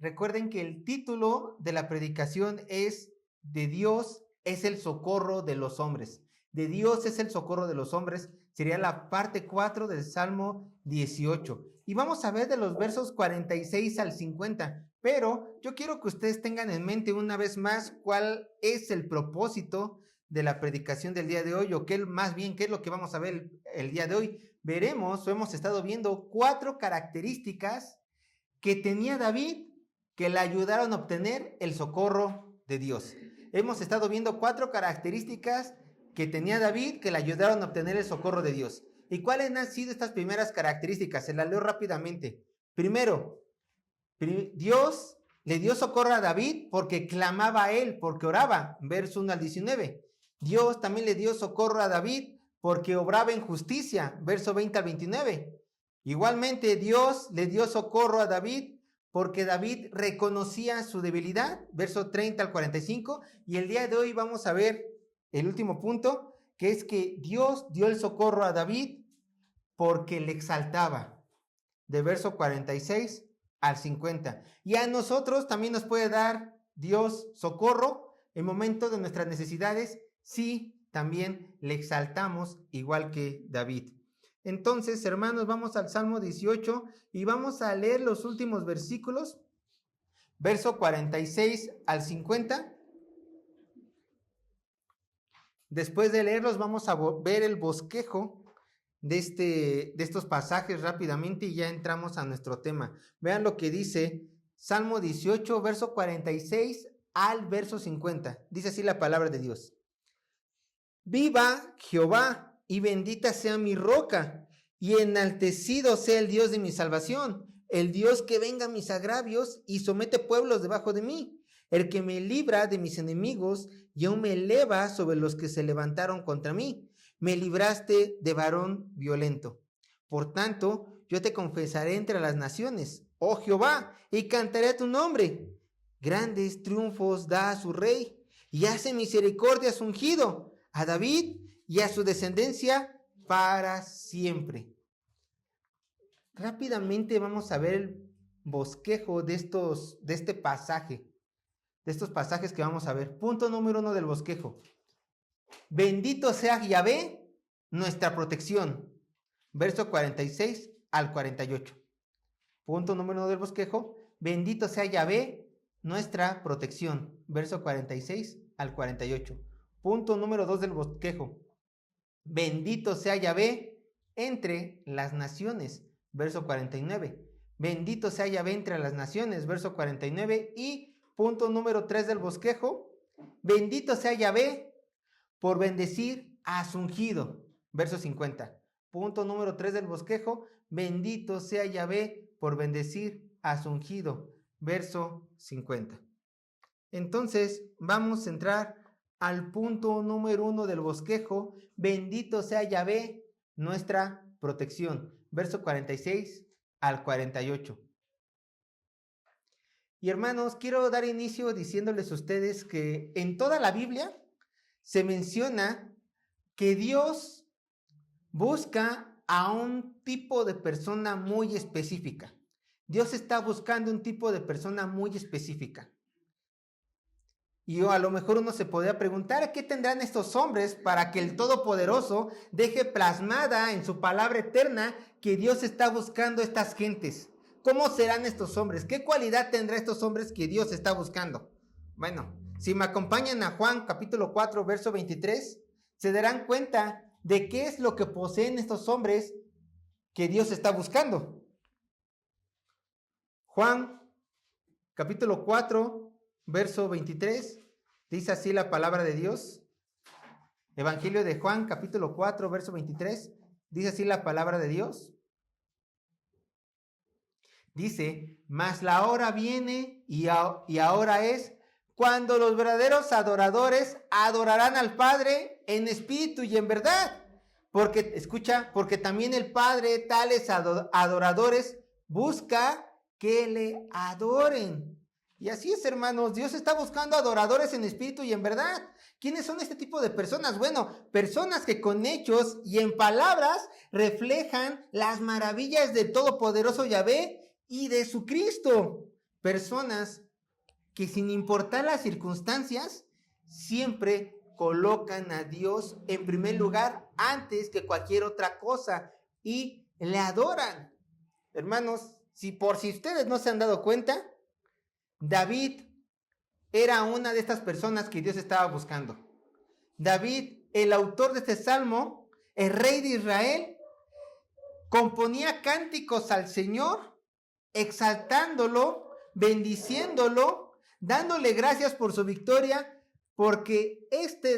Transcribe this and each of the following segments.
recuerden que el título de la predicación es "De Dios es el socorro de los hombres". De Dios es el socorro de los hombres. Sería la parte 4 del Salmo 18. Y vamos a ver de los versos 46 al 50. Pero yo quiero que ustedes tengan en mente una vez más cuál es el propósito de la predicación del día de hoy, o más bien qué es lo que vamos a ver el día de hoy. Veremos, o hemos estado viendo 4 características que tenía David que le ayudaron a obtener el socorro de Dios. Hemos estado viendo 4 características que tenía David que le ayudaron a obtener el socorro de Dios. ¿Y cuáles han sido estas primeras características? Se las leo rápidamente. Primero, Dios le dio socorro a David porque clamaba a él, porque oraba. Verso 1 al 19. Dios también le dio socorro a David porque obraba en justicia. Verso 20 al 29. Igualmente, Dios le dio socorro a David porque David reconocía su debilidad. Verso 30 al 45. Y el día de hoy vamos a ver el último punto, que es que Dios dio el socorro a David porque le exaltaba. De verso 46 al 50. Y a nosotros también nos puede dar Dios socorro en momentos de nuestras necesidades si también le exaltamos igual que David. Entonces, hermanos, vamos al Salmo 18 y vamos a leer los últimos versículos, verso 46 al 50. Después de leerlos vamos a ver el bosquejo de estos pasajes rápidamente y ya entramos a nuestro tema. Vean lo que dice Salmo 18, verso 46 al verso 50. Dice así la palabra de Dios. Viva Jehová y bendita sea mi roca y enaltecido sea el Dios de mi salvación, el Dios que venga mis agravios y somete pueblos debajo de mí, el que me libra de mis enemigos y aún me eleva sobre los que se levantaron contra mí. Me libraste de varón violento. Por tanto, yo te confesaré entre las naciones, oh Jehová, y cantaré a tu nombre. Grandes triunfos da a su rey, y hace misericordia a su ungido, a David y a su descendencia para siempre. Rápidamente vamos a ver el bosquejo de este pasaje, de estos pasajes que vamos a ver. Punto número 1 del bosquejo. Bendito sea Yahvé, nuestra protección. Verso 46 al 48. Punto número 1 del bosquejo. Bendito sea Yahvé, nuestra protección. Verso 46 al 48. Punto número 2 del bosquejo. Bendito sea Yahvé entre las naciones. Verso 49. Bendito sea Yahvé entre las naciones. Verso 49. Y punto número 3 del bosquejo. Bendito sea Yahvé por bendecir a su ungido. Verso 50. Punto número 3 del bosquejo. Bendito sea Yahvé por bendecir a su ungido. Verso 50. Entonces vamos a entrar al punto número 1 del bosquejo. Bendito sea Yahvé, nuestra protección. Verso 46 al 48. Y hermanos, quiero dar inicio diciéndoles a ustedes que en toda la Biblia se menciona que Dios busca a un tipo de persona muy específica. Dios está buscando un tipo de persona muy específica. Y a lo mejor uno se podría preguntar, ¿qué tendrán estos hombres para que el Todopoderoso deje plasmada en su palabra eterna que Dios está buscando a estas gentes? ¿Cómo serán estos hombres? ¿Qué cualidad tendrá estos hombres que Dios está buscando? Bueno, si me acompañan a Juan capítulo 4, verso 23, se darán cuenta de qué es lo que poseen estos hombres que Dios está buscando. Juan capítulo 4, verso 23, dice así la palabra de Dios. Evangelio de Juan capítulo 4, verso 23, dice así la palabra de Dios. Dice, mas la hora viene y ahora es cuando los verdaderos adoradores adorarán al Padre en espíritu y en verdad. Porque, escucha, porque también el Padre tales adoradores busca que le adoren. Y así es, hermanos, Dios está buscando adoradores en espíritu y en verdad. ¿Quiénes son este tipo de personas? Bueno, personas que con hechos y en palabras reflejan las maravillas del Todopoderoso Yahvé y de su Cristo. personas que sin importar las circunstancias, siempre colocan a Dios en primer lugar antes que cualquier otra cosa y le adoran. Hermanos, si ustedes no se han dado cuenta, David era una de estas personas que Dios estaba buscando. David, el autor de este salmo, el rey de Israel, componía cánticos al Señor, exaltándolo, bendiciéndolo, dándole gracias por su victoria, porque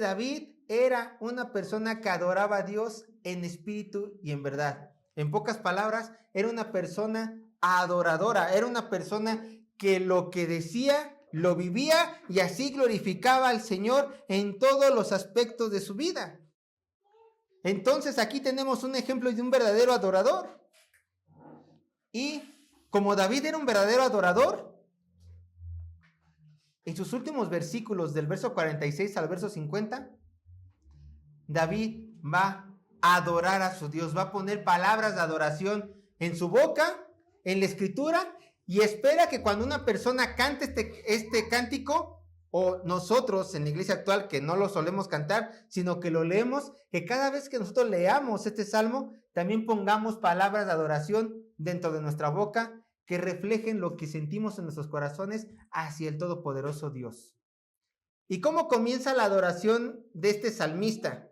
David era una persona que adoraba a Dios en espíritu y en verdad. En pocas palabras, era una persona adoradora, era una persona que lo que decía lo vivía y así glorificaba al Señor en todos los aspectos de su vida. Entonces aquí tenemos un ejemplo de un verdadero adorador. Y como David era un verdadero adorador, en sus últimos versículos del verso 46 al verso 50, David va a adorar a su Dios, va a poner palabras de adoración en su boca, en la escritura, y espera que cuando una persona cante este cántico, o nosotros en la iglesia actual que no lo solemos cantar, sino que lo leemos, que cada vez que nosotros leamos este salmo, también pongamos palabras de adoración dentro de nuestra boca que reflejen lo que sentimos en nuestros corazones hacia el todopoderoso Dios. ¿Y cómo comienza la adoración de este salmista?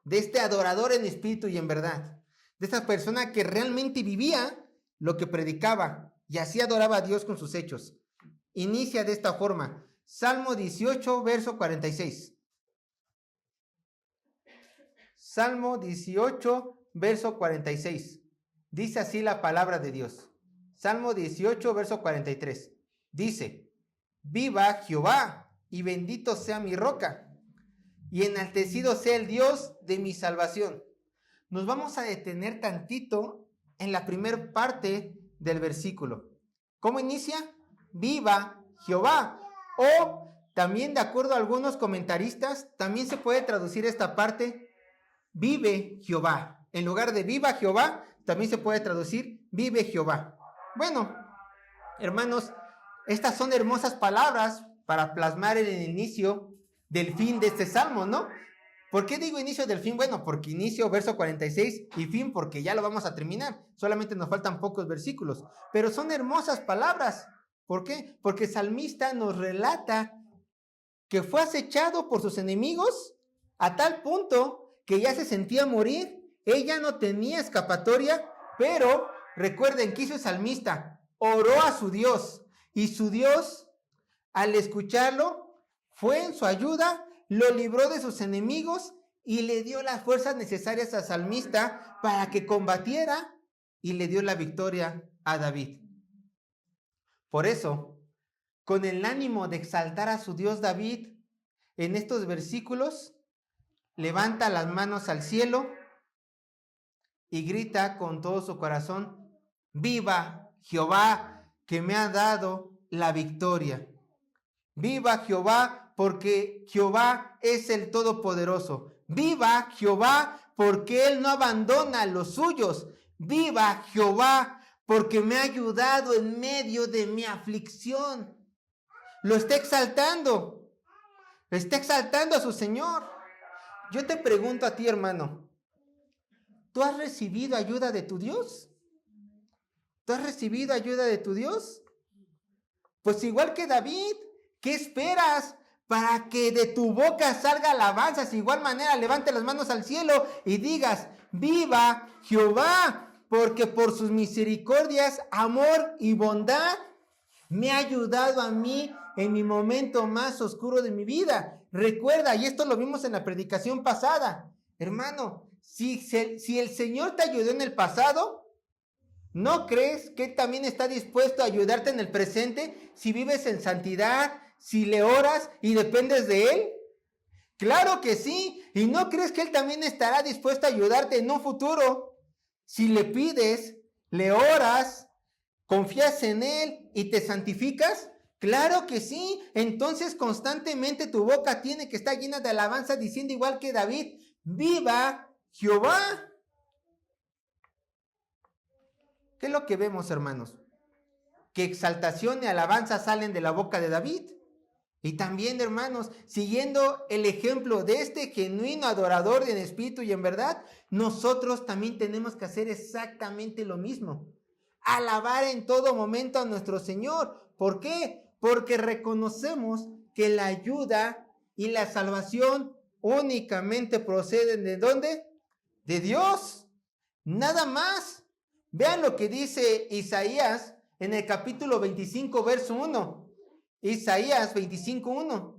De este adorador en espíritu y en verdad. De esta persona que realmente vivía lo que predicaba y así adoraba a Dios con sus hechos. Inicia de esta forma. Salmo 18, verso 46. Salmo 18, verso 46. Dice así la palabra de Dios. Salmo 18, verso 43. Dice: viva Jehová, y bendito sea mi roca, y enaltecido sea el Dios de mi salvación. Nos vamos a detener tantito en la primera parte del versículo. ¿Cómo inicia? Viva Jehová. O también, de acuerdo a algunos comentaristas, también se puede traducir esta parte: vive Jehová. En lugar de viva Jehová, también se puede traducir vive Jehová. Bueno, hermanos, estas son hermosas palabras para plasmar el inicio del fin de este salmo, ¿no? ¿Por qué digo inicio del fin? Bueno, porque inicio verso 46 y fin porque ya lo vamos a terminar. Solamente nos faltan pocos versículos. Pero son hermosas palabras. ¿Por qué? Porque el salmista nos relata que fue acechado por sus enemigos a tal punto que ya se sentía morir. Él ya no tenía escapatoria, pero recuerden que hizo el salmista, oró a su Dios, y su Dios, al escucharlo, fue en su ayuda, lo libró de sus enemigos y le dio las fuerzas necesarias al salmista para que combatiera, y le dio la victoria a David. Por eso, con el ánimo de exaltar a su Dios, David, en estos versículos, levanta las manos al cielo y grita con todo su corazón: viva Jehová, que me ha dado la victoria. Viva Jehová, porque Jehová es el Todopoderoso. Viva Jehová, porque Él no abandona a los suyos. Viva Jehová, porque me ha ayudado en medio de mi aflicción. Lo está exaltando. Está exaltando a su Señor. Yo te pregunto a ti, hermano, ¿tú has recibido ayuda de tu Dios? ¿Tú has recibido ayuda de tu Dios? Pues igual que David, ¿qué esperas para que de tu boca salga alabanzas? De igual manera, levante las manos al cielo y digas: viva Jehová, porque por sus misericordias, amor y bondad me ha ayudado a mí en mi momento más oscuro de mi vida. Recuerda, y esto lo vimos en la predicación pasada, hermano, si el Señor te ayudó en el pasado, ¿no crees que Él también está dispuesto a ayudarte en el presente si vives en santidad, si le oras y dependes de Él? Claro que sí. ¿Y no crees que Él también estará dispuesto a ayudarte en un futuro si le pides, le oras, confías en Él y te santificas? Claro que sí. Entonces constantemente tu boca tiene que estar llena de alabanza, diciendo igual que David: viva Jehová. ¿Qué es lo que vemos, hermanos? que exaltación y alabanza salen de la boca de David. Y también, hermanos, siguiendo el ejemplo de este genuino adorador en espíritu y en verdad, nosotros también tenemos que hacer exactamente lo mismo. Alabar en todo momento a nuestro Señor. ¿Por qué? Porque reconocemos que la ayuda y la salvación únicamente proceden ¿de dónde? De Dios. Nada más. Vean lo que dice Isaías en el capítulo 25, verso 1. Isaías 25:1.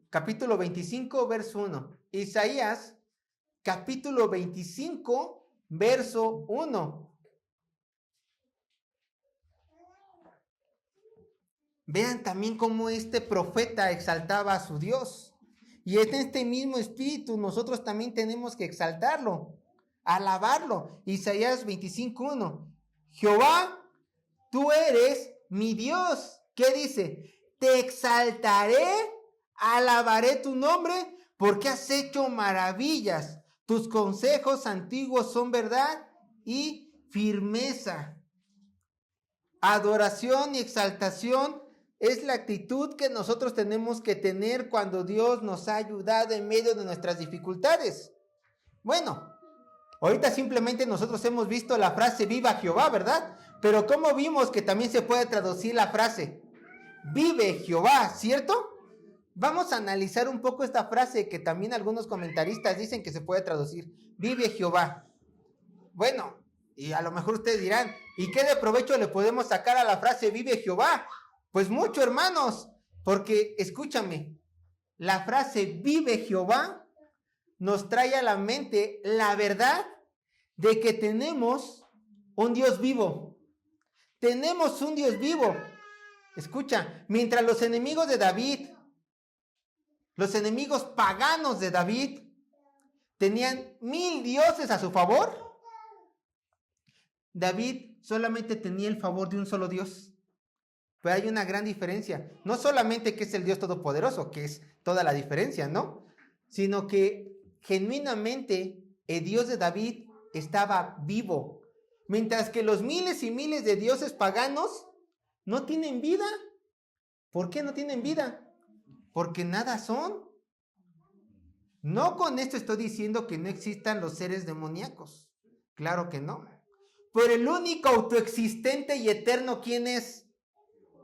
Capítulo 25, verso 1. Isaías, capítulo 25, verso 1. Vean también cómo este profeta exaltaba a su Dios. Y en este mismo espíritu nosotros también tenemos que exaltarlo, alabarlo. Isaías 25:1. Jehová, tú eres mi Dios. ¿Qué dice? Te exaltaré, alabaré tu nombre, porque has hecho maravillas. Tus consejos antiguos son verdad y firmeza. Adoración y exaltación es la actitud que nosotros tenemos que tener cuando Dios nos ha ayudado en medio de nuestras dificultades. Bueno, ahorita simplemente nosotros hemos visto la frase viva Jehová, ¿verdad? Pero ¿cómo vimos que también se puede traducir la frase vive Jehová, ¿cierto? Vamos a analizar un poco esta frase que también algunos comentaristas dicen que se puede traducir vive Jehová. Bueno, y a lo mejor ustedes dirán, ¿y qué de provecho le podemos sacar a la frase vive Jehová? Pues mucho, hermanos, porque escúchame, la frase vive Jehová nos trae a la mente la verdad de que tenemos un Dios vivo. Tenemos un Dios vivo. Escucha, mientras los enemigos de David, los enemigos paganos de David, tenían 1000 dioses a su favor, David solamente tenía el favor de un solo Dios. Pero hay una gran diferencia. No solamente que es el Dios todopoderoso, que es toda la diferencia, ¿no? Sino que genuinamente el Dios de David estaba vivo. Mientras que los miles y miles de dioses paganos no tienen vida. ¿Por qué no tienen vida? Porque nada son. No con esto estoy diciendo que no existan los seres demoníacos. Claro que no. Pero el único autoexistente y eterno, ¿quién es?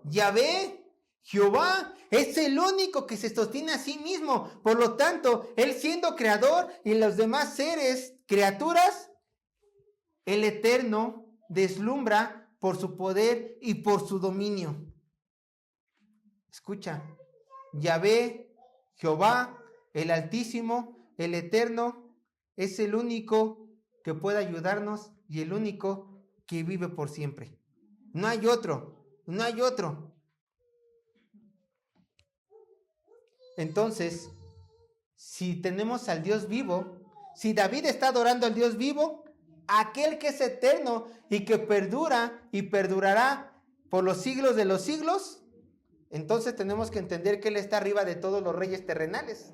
Yahvé, Jehová, es el único que se sostiene a sí mismo. Por lo tanto, él siendo creador y los demás seres, criaturas, el eterno deslumbra por su poder y por su dominio. Escucha, Yahvé, Jehová, el Altísimo, el Eterno, es el único que puede ayudarnos y el único que vive por siempre. No hay otro. No hay otro. Entonces, si tenemos al Dios vivo, si David está adorando al Dios vivo, aquel que es eterno y que perdura y perdurará por los siglos de los siglos, entonces tenemos que entender que Él está arriba de todos los reyes terrenales.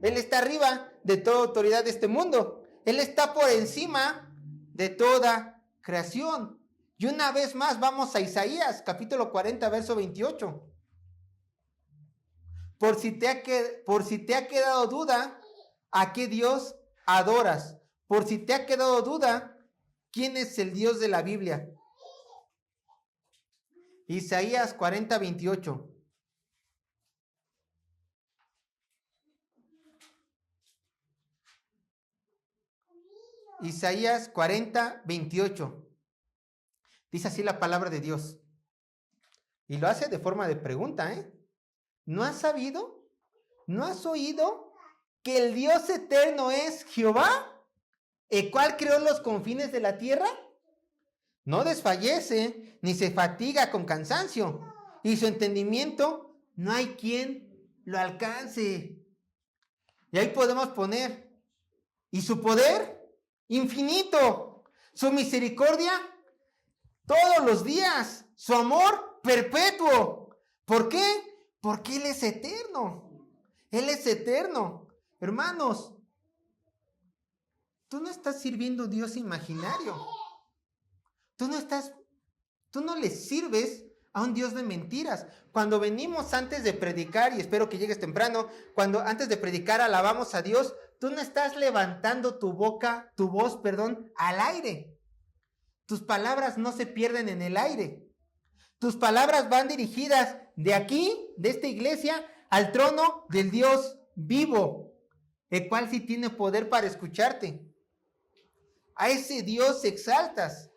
Él está arriba de toda autoridad de este mundo. Él está por encima de toda creación. Y una vez más vamos a Isaías, capítulo 40, verso 28. Por si te ha quedado duda, ¿a qué Dios adoras? Por si te ha quedado duda, ¿quién es el Dios de la Biblia? Isaías 40, 28. Isaías 40, 28. Dice así la palabra de Dios. Y lo hace de forma de pregunta, ¿eh? ¿No has sabido? ¿No has oído que el Dios eterno es Jehová, el cual creó los confines de la tierra? No desfallece, ni se fatiga con cansancio, y su entendimiento no hay quien lo alcance. Y ahí podemos poner, y su poder infinito, su misericordia todos los días, su amor perpetuo. ¿Por qué? Porque Él es eterno. Él es eterno. Hermanos, tú no estás sirviendo a un Dios imaginario. Tú no le sirves a un Dios de mentiras. Cuando venimos antes de predicar, y espero que llegues temprano, cuando antes de predicar alabamos a Dios, tú no estás levantando tu voz, al aire. Tus palabras no se pierden en el aire. Tus palabras van dirigidas de aquí, de esta iglesia, al trono del Dios vivo, el cual sí tiene poder para escucharte. A ese Dios exaltas.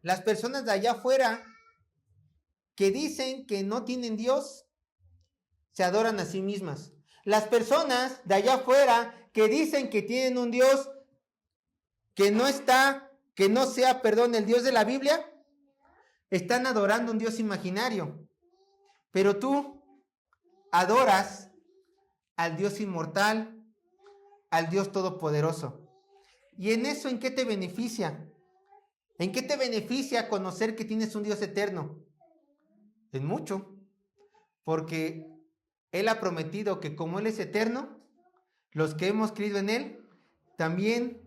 Las personas de allá afuera que dicen que no tienen Dios, se adoran a sí mismas. Las personas de allá afuera que dicen que tienen un Dios que no sea, el Dios de la Biblia, están adorando un Dios imaginario. Pero tú adoras al Dios inmortal, al Dios todopoderoso. ¿Y en eso en qué te beneficia? ¿En qué te beneficia conocer que tienes un Dios eterno? En mucho, porque Él ha prometido que como Él es eterno, los que hemos creído en Él, también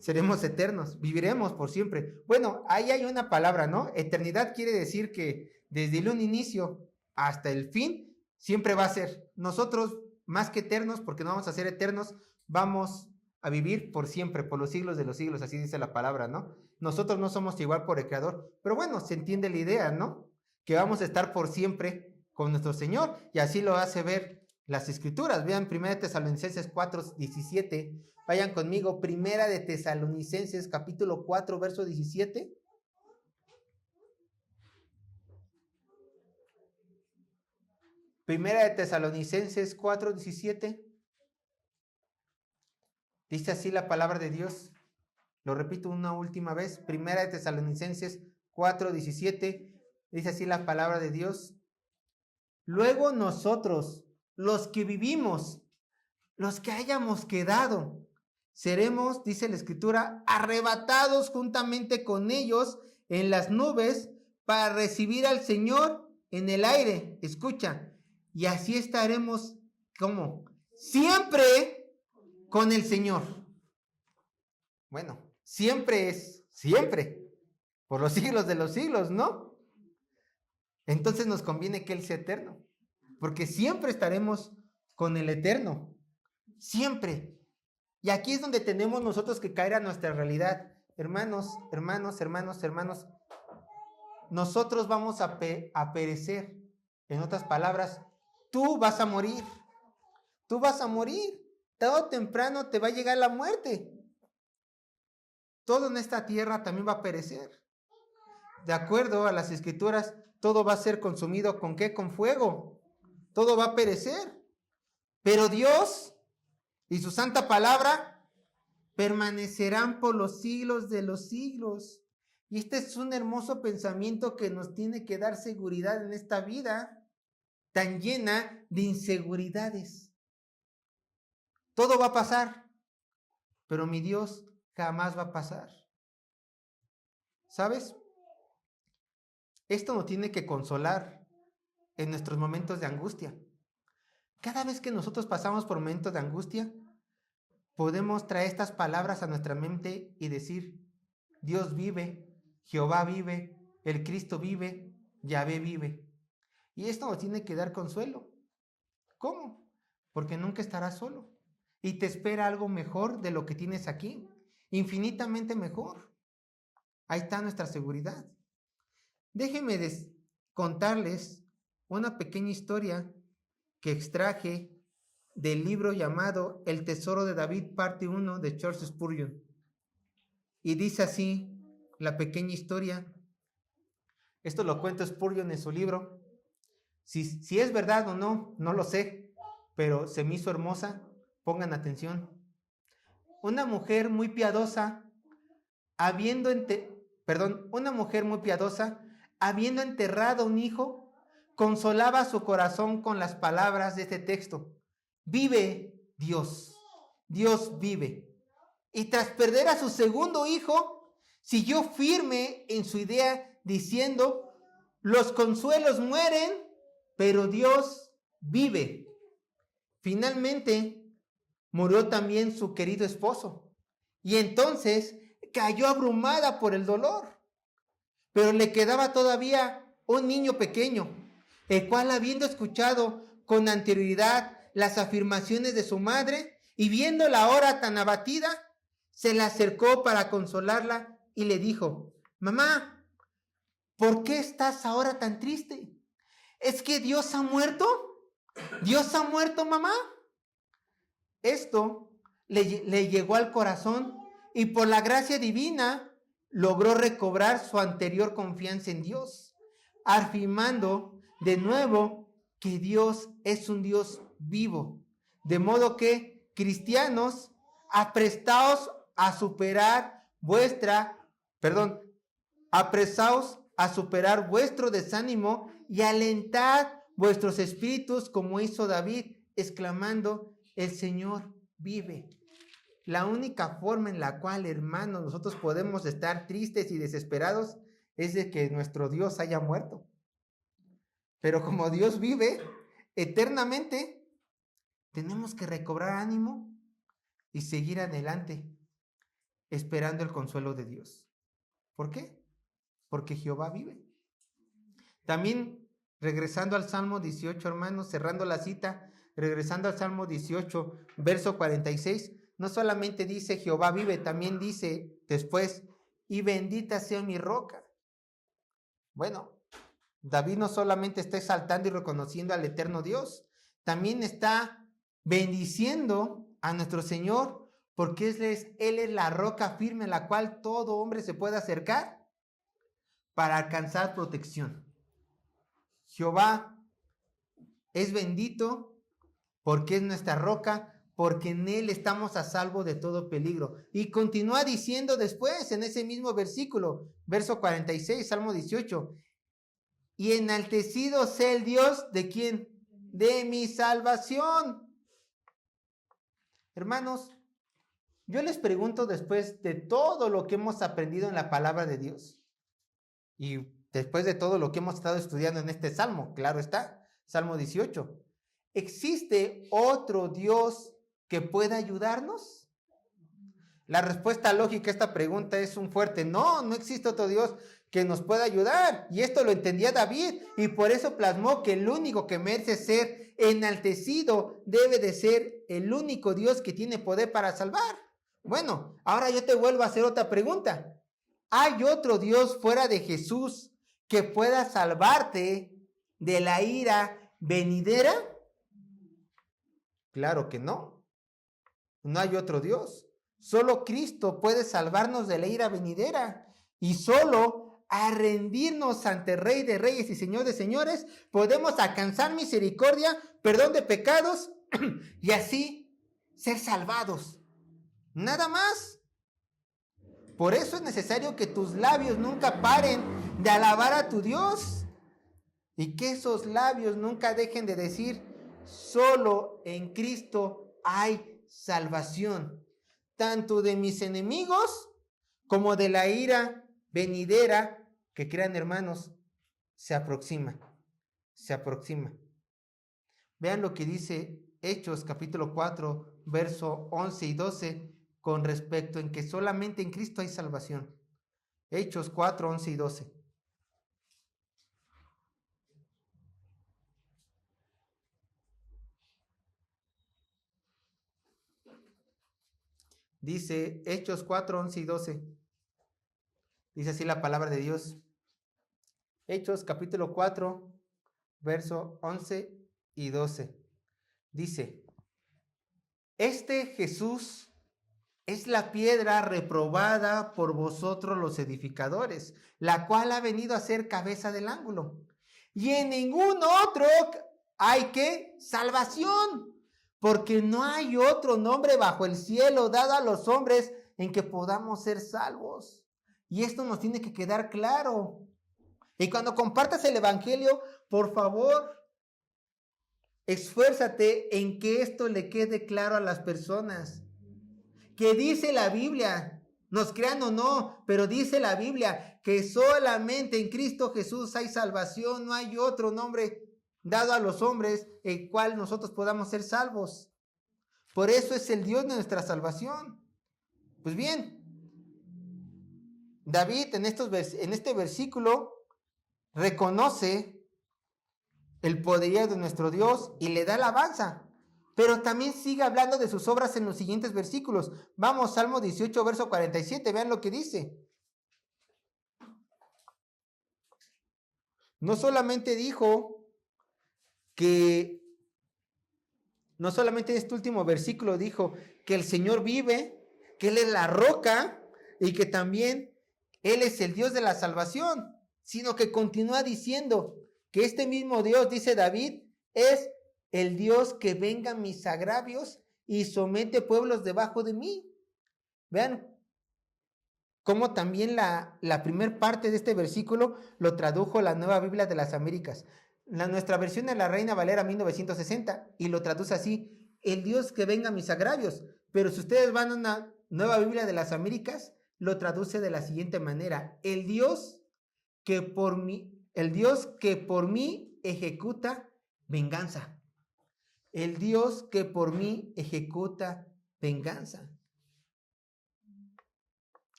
seremos eternos, viviremos por siempre. Bueno, ahí hay una palabra, ¿no? Eternidad quiere decir que desde un inicio hasta el fin, siempre va a ser. Nosotros, más que eternos, porque no vamos a ser eternos, vamos a vivir por siempre, por los siglos de los siglos, así dice la palabra, ¿no? Nosotros no somos igual por el Creador, pero bueno, se entiende la idea, ¿no? Que vamos a estar por siempre con nuestro Señor, y así lo hace ver las Escrituras. Vean 1 Tesalonicenses 4:17, vayan conmigo, 1 Tesalonicenses capítulo 4, verso 17. Primera de Tesalonicenses 4:17. Dice así la palabra de Dios. Lo repito una última vez. Primera de Tesalonicenses 4:17. Dice así la palabra de Dios. Luego nosotros, los que vivimos, los que hayamos quedado, seremos, dice la Escritura, arrebatados juntamente con ellos en las nubes para recibir al Señor en el aire. Escucha. Y así estaremos, ¿cómo? Siempre con el Señor. Bueno, siempre es siempre, por los siglos de los siglos, ¿no? Entonces nos conviene que Él sea eterno, porque siempre estaremos con el eterno, siempre. Y aquí es donde tenemos nosotros que caer a nuestra realidad. Hermanos, nosotros vamos a perecer. En otras palabras, tú vas a morir. Tú vas a morir. Tarde o temprano te va a llegar la muerte. Todo en esta tierra también va a perecer. De acuerdo a las Escrituras, todo va a ser consumido ¿con qué? Con fuego. Todo va a perecer. Pero Dios y su santa palabra permanecerán por los siglos de los siglos. Y este es un hermoso pensamiento que nos tiene que dar seguridad en esta vida tan llena de inseguridades. Todo va a pasar, pero mi Dios jamás va a pasar. ¿Sabes? Esto nos tiene que consolar en nuestros momentos de angustia. Cada vez que nosotros pasamos por momentos de angustia, podemos traer estas palabras a nuestra mente y decir, Dios vive, Jehová vive, el Cristo vive, Yahvé vive. Y esto nos tiene que dar consuelo. ¿Cómo? Porque nunca estarás solo. Y te espera algo mejor de lo que tienes aquí. Infinitamente mejor. Ahí está nuestra seguridad. Déjenme contarles una pequeña historia que extraje del libro llamado El Tesoro de David, parte 1 de Charles Spurgeon. Y dice así la pequeña historia. Esto lo cuenta Spurgeon en su libro. Si es verdad o no, no lo sé, pero se me hizo hermosa. Pongan atención. Una mujer muy piadosa, habiendo enterrado un hijo, consolaba su corazón con las palabras de este texto. Vive Dios, Dios vive. Y tras perder a su segundo hijo, siguió firme en su idea diciendo, los consuelos mueren, pero Dios vive. Finalmente, murió también su querido esposo. Y entonces cayó abrumada por el dolor. Pero le quedaba todavía un niño pequeño, el cual, habiendo escuchado con anterioridad las afirmaciones de su madre y viéndola ahora tan abatida, se le acercó para consolarla y le dijo: mamá, ¿por qué estás ahora tan triste? ¿Es que Dios ha muerto? ¿Dios ha muerto, mamá? Esto le llegó al corazón y por la gracia divina logró recobrar su anterior confianza en Dios, afirmando de nuevo que Dios es un Dios vivo. De modo que, cristianos, apresaos a superar vuestro desánimo y alentad vuestros espíritus como hizo David, exclamando: el Señor vive. La única forma en la cual, hermanos, nosotros podemos estar tristes y desesperados es de que nuestro Dios haya muerto. Pero como Dios vive eternamente, tenemos que recobrar ánimo y seguir adelante, esperando el consuelo de Dios. ¿Por qué? Porque Jehová vive. También, regresando al Salmo 18, hermanos, cerrando la cita, regresando al Salmo 18, verso 46, no solamente dice Jehová vive, también dice después: y bendita sea mi roca. Bueno, David no solamente está exaltando y reconociendo al eterno Dios, también está bendiciendo a nuestro Señor, porque Él es la roca firme en la cual todo hombre se puede acercar para alcanzar protección. Jehová es bendito porque es nuestra roca, porque en Él estamos a salvo de todo peligro. Y continúa diciendo después, en ese mismo versículo, verso 46, Salmo 18: y enaltecido sea el Dios, ¿de quién? De mi salvación. Hermanos, yo les pregunto, después de todo lo que hemos aprendido en la palabra de Dios, y después de todo lo que hemos estado estudiando en este salmo, claro está, Salmo 18, ¿existe otro Dios que pueda ayudarnos? La respuesta lógica a esta pregunta es un fuerte no. No existe otro Dios que nos pueda ayudar. Y esto lo entendía David, y por eso plasmó que el único que merece ser enaltecido debe de ser el único Dios que tiene poder para salvar. Bueno, ahora yo te vuelvo a hacer otra pregunta. ¿Hay otro Dios fuera de Jesús que pueda salvarte de la ira venidera? Claro que no. No hay otro Dios. Solo Cristo puede salvarnos de la ira venidera. Y solo a rendirnos ante Rey de Reyes y Señor de Señores podemos alcanzar misericordia, perdón de pecados y así ser salvados. Nada más. Por eso es necesario que tus labios nunca paren de alabar a tu Dios y que esos labios nunca dejen de decir: solo en Cristo hay salvación, tanto de mis enemigos como de la ira venidera que, crean hermanos, se aproxima. Vean lo que dice Hechos capítulo 4, verso 11 y 12 con respecto en que solamente en Cristo hay salvación. Hechos 4, 11 y 12. Dice Hechos 4, 11 y 12. Dice así la palabra de Dios. Hechos capítulo 4, verso 11 y 12. Dice: este Jesús es la piedra reprobada por vosotros los edificadores, la cual ha venido a ser cabeza del ángulo. Y en ningún otro hay que salvación, porque no hay otro nombre bajo el cielo dado a los hombres en que podamos ser salvos. Y esto nos tiene que quedar claro. Y cuando compartas el evangelio, por favor, esfuérzate en que esto le quede claro a las personas. Que dice la Biblia, nos crean o no, pero dice la Biblia que solamente en Cristo Jesús hay salvación. No hay otro nombre dado a los hombres el cual nosotros podamos ser salvos. Por eso es el Dios de nuestra salvación. Pues bien, David en este versículo reconoce el poderío de nuestro Dios y le da alabanza. Pero también sigue hablando de sus obras en los siguientes versículos. Vamos, Salmo 18, verso 47, vean lo que dice. No solamente en este último versículo dijo que el Señor vive, que Él es la roca y que también Él es el Dios de la salvación, sino que continúa diciendo que este mismo Dios, dice David, es el Dios que venga mis agravios y somete pueblos debajo de mí. Vean cómo también la primer parte de este versículo lo tradujo la Nueva Biblia de las Américas. Nuestra versión de la Reina Valera 1960 y lo traduce así, el Dios que venga mis agravios. Pero si ustedes van a una Nueva Biblia de las Américas, lo traduce de la siguiente manera, el Dios que por mí ejecuta venganza. El Dios que por mí ejecuta venganza.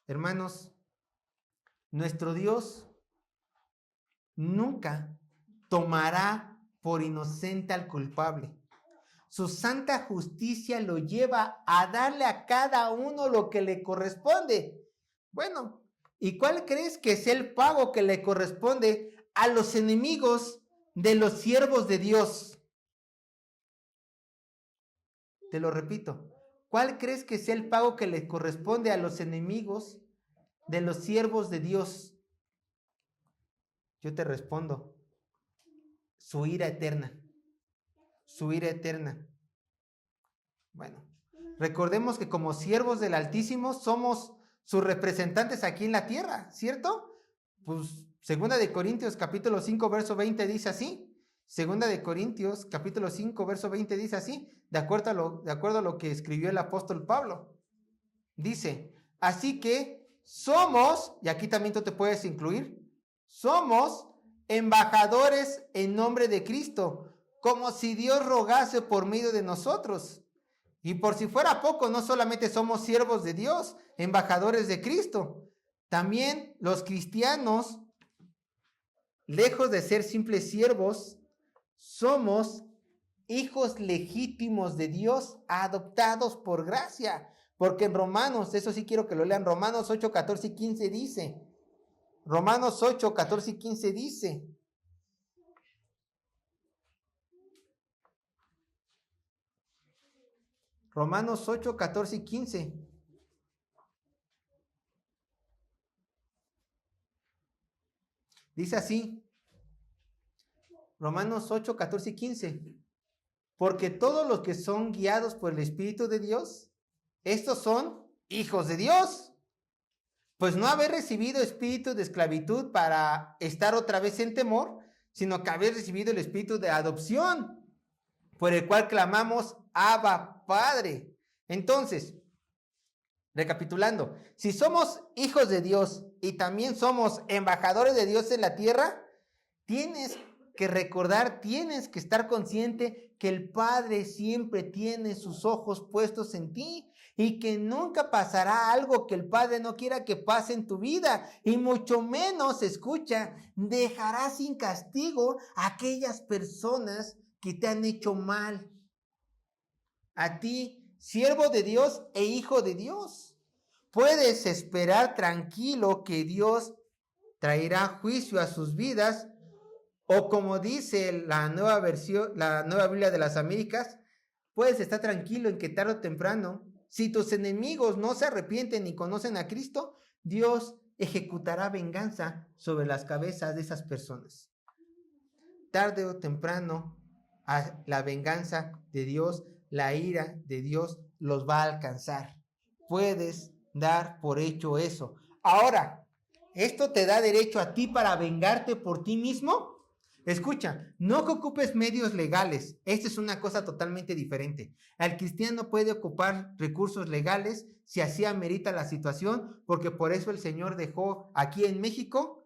Hermanos, nuestro Dios nunca tomará por inocente al culpable. Su santa justicia lo lleva a darle a cada uno lo que le corresponde. Bueno, ¿y cuál crees que es el pago que le corresponde a los enemigos de los siervos de Dios? Te lo repito. ¿Cuál crees que es el pago que le corresponde a los enemigos de los siervos de Dios? Yo te respondo, su ira eterna. Su ira eterna. Bueno, recordemos que como siervos del Altísimo somos sus representantes aquí en la tierra, ¿cierto? Pues 2 de Corintios capítulo 5 verso 20 dice así. 2 de Corintios capítulo 5 verso 20 dice así, de acuerdo a lo que escribió el apóstol Pablo. Dice, así que somos, y aquí también tú te puedes incluir, somos embajadores en nombre de Cristo, como si Dios rogase por medio de nosotros. Y por si fuera poco, no solamente somos siervos de Dios, embajadores de Cristo, también los cristianos, lejos de ser simples siervos, somos hijos legítimos de Dios, adoptados por gracia. Porque en Romanos, eso sí quiero que lo lean, Romanos 8, 14 y 15 dice, Romanos 8, 14 y 15 dice, Romanos 8, 14 y 15. Dice así, Romanos 8, 14 y 15. Porque todos los que son guiados por el Espíritu de Dios, estos son hijos de Dios. Pues no haber recibido espíritu de esclavitud para estar otra vez en temor, sino que haber recibido el espíritu de adopción, por el cual clamamos, Abba, Padre. Entonces, recapitulando, si somos hijos de Dios y también somos embajadores de Dios en la tierra, tienes que recordar, tienes que estar consciente que el Padre siempre tiene sus ojos puestos en ti y que nunca pasará algo que el Padre no quiera que pase en tu vida, y mucho menos, escucha, dejará sin castigo a aquellas personas que te han hecho mal. A ti, siervo de Dios e hijo de Dios, puedes esperar tranquilo que Dios traerá juicio a sus vidas, o como dice la nueva Biblia de las Américas, puedes estar tranquilo en que tarde o temprano, si tus enemigos no se arrepienten y conocen a Cristo, Dios ejecutará venganza sobre las cabezas de esas personas. Tarde o temprano, la venganza de Dios, la ira de Dios los va a alcanzar. Puedes dar por hecho eso. Ahora, ¿esto te da derecho a ti para vengarte por ti mismo? Escucha, no que ocupes medios legales. Esta es una cosa totalmente diferente. El cristiano puede ocupar recursos legales si así amerita la situación, porque por eso el Señor dejó aquí en México,